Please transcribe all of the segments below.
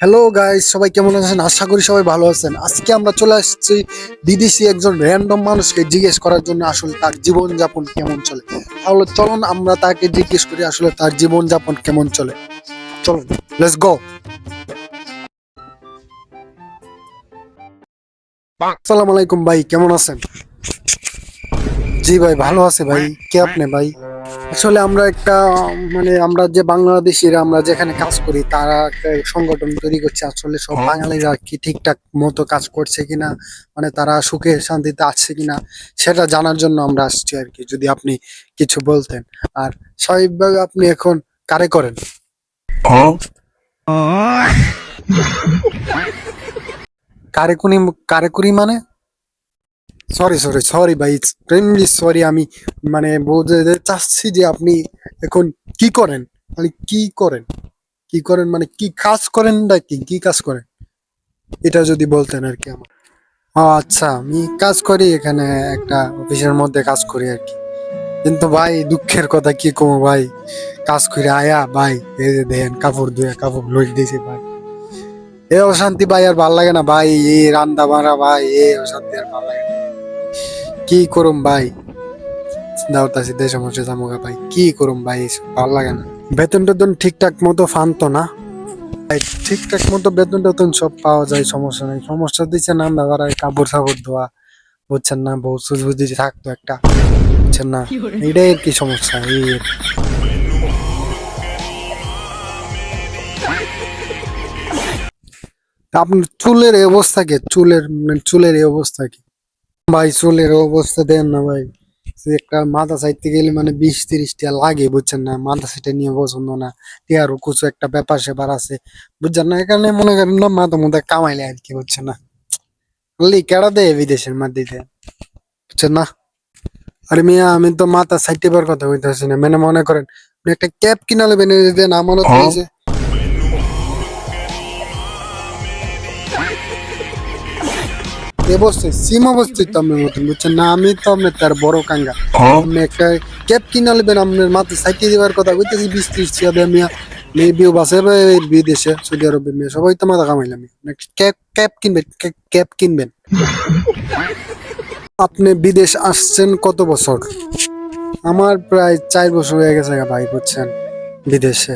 Hello guys, সবাই কেমন আছেন? আশা করি সবাই ভালো আছেন। আজকে আমরা চলে আসছি বিদেশি একজন র্যান্ডম মানুষকে জিজ্ঞেস করার জন্য আসলে তার জীবনযাপন কেমন চলে। তাহলে চলুন আমরা তাকে জিজ্ঞেস করি আসলে তার জীবনযাপন কেমন চলে। চলুন, লেটস গো। আসসালামু আলাইকুম ভাই, কেমন আছেন? জি ভাই, ভালো আছে ভাই। কে আপনি ভাই? আসলে আমরা একটা আমরা যে বাংলাদেশিরা আমরা যেখানে কাজ করি তারা একটা সংগঠন তৈরি করছে। আসলে সব বাঙালিরা কি ঠিকঠাক মতো কাজ করছে কিনা, মানে তারা সুখে শান্তিতে আছে কিনা সেটা জানার জন্য আমরা আসছি আর কি। যদি আপনি কিছু বলতেন। আর স্বাভাবিকভাবে আপনি এখন কারে করেন? কারে কুনি কারে কুরি মানে? সরি ভাই, এক্সট্রিমলি সরি। আমি বলতে চাচ্ছি যে আপনি এখন কি করেন, মানে কি করেন মানে কি কাজ করেন নাকি কি কাজ করেন, এটা যদি বলতেন আর কি আমার। ও আচ্ছা, আমি কাজ করি এখানে, একটা অফিসের মধ্যে কাজ করি আর কি। কিন্তু ভাই দুঃখের কথা কি কমো ভাই, কাজ করে আয়া ভাই, এই যে দেখেন কাপড় ধুয়ে কাপড় লই দিয়েছে ভাই। এ অশান্তি ভাই, আর ভাল লাগে না ভাই, এই রান্দা বাড়া ভাই, এ অশান্তি আর ভাল লাগে না। কি করুম ভাই, দাওতাছি দেশ সমস্যা জামুগা ভাই, কি করুম ভাই, এসব ভাল লাগে না। বেতন টেতন ঠিকঠাক মতো ফান তো না ভাই? ঠিকঠাক মতো বেতন টেতন সব পাওয়া যায়, সমস্যা নেই। সমস্যা দিচ্ছে না বাড়ায় কাপড় সাপড় ধোয়া, বুঝছেন না? বউ সুজবুজি থাকতো একটা, বুঝছেন না? এটাই আর কি সমস্যা, এই আর কি। তা আপনার চুলের এই অবস্থা কি? চুলের এই অবস্থা কি ভাই? চুলের অবস্থা দেন না ভাই। যে একটা মাথা চাইতে গেলে 20-30 টা লাগে, বুঝছেন না? মাথা সেটা নিয়ে পছন্দ না, টিয়ারও কিছু একটা ব্যাপার স্যাপার আছে, বুঝছেন না? এখানে মনে করেন না মাথা মুথা কামাইলে আর কি, বুঝছেন না? কেডা দেয় বিদেশের মাটিতে, বুঝছেন না? আরে মিয়া, আমি তো মাথা সাইটেবার কথা কইতাছি না, মানে মনে করেন আপনি একটা ক্যাপ কিনা নেবেন, এই যে দেন আমানত হয়েছে এ অবস্থায়, সিম অবস্থিত তো আপনার মতন, বুঝছেন না? আমি তো আপনার তার বড় কাঙ্গা। আপনি একটা ক্যাপ কিনা নেবেন, আপনার মাথা সাইটে দিবার কথা কইতেছি, 20-30 টাকা দিয়ে মিয়া। মেয়ে বিয়ে বাসে বিদেশে, সৌদি আরবে মেয়ে সবাই তো মাথা কামাইলাম। ক্যাপ ক্যাপ কিনবেন, ক্যাপ কিনবেন। আপনি বিদেশ আসছেন কত বছর? আমার প্রায় 4 বছর হয়ে গেছে ভাই, বুঝছেন? বিদেশে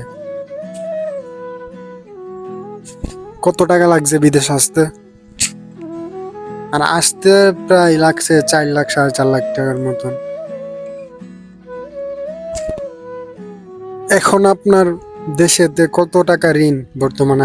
কত টাকা লাগছে বিদেশ আসতে? আর আসতে প্রায় লাগছে 4 লাখ, 4.5 লাখ টাকার মতন। এখন আপনার দেশেতে কত টাকা ঋণ বর্তমানে